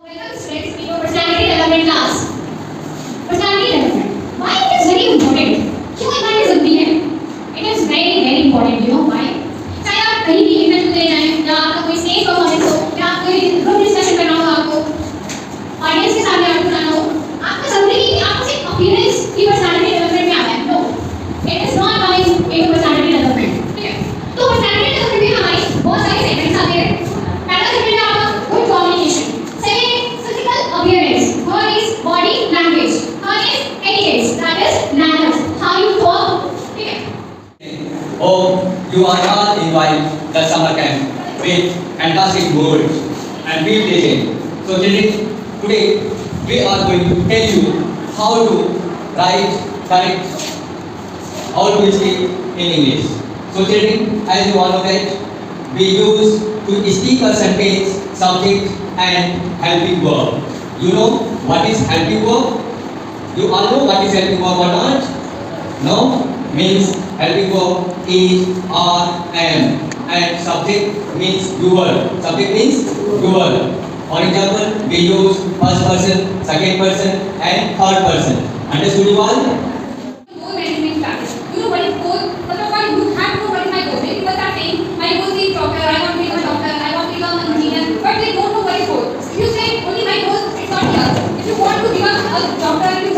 Welcome students in your personality development class. Personality development. Why it is very important? क्यों इतना ये जरूरी है? It is very important. You know why? चाहे आप कहीं भी इंटरव्यू देने जाएं या आपका कोई स्टेज परफॉर्मेंस हो या आप कोई ग्रुप डिस्कशन करना हो आपको ऑडियंस के सामने आपको जाना हो आपको जरूरी नहीं कि आपको सिर्फ अपीयरेंस की पर्सनालिटी डेवलपमेंट में आना है. No, it is not coming in personality development. ठीक है, तो पर्सनालिटी डेवलपमेंट में हमारी बहुत सारे सेगमेंट्स आते हैं. पहला सेगमेंट है आपका good communication. Second, physical appearance. Third is body language. Third is etiquettes, that is manners, how you talk. ठीक है. Oh, you are all invited the summer camp with fantastic moods and field teaching. So children, today we are going to tell you how to write correct, how to speak in English. So children, as you all know that we use to speak a sentence, subject and helping verb. You know what is helping verb? You all know what is helping verb or not? No? Means helping verb is am and subject means doer. Subject means doer. For example, we use first person, second person and third person. Understood you all? Goal management practice. You know what is goal? First of all, you have to know what is my goal. Many people are saying, my goal is doctor, I want to become a doctor, I want to become an engineer, but they don't know what is goal. If you say only my goal, it's not here. If you want to become a doctor, if you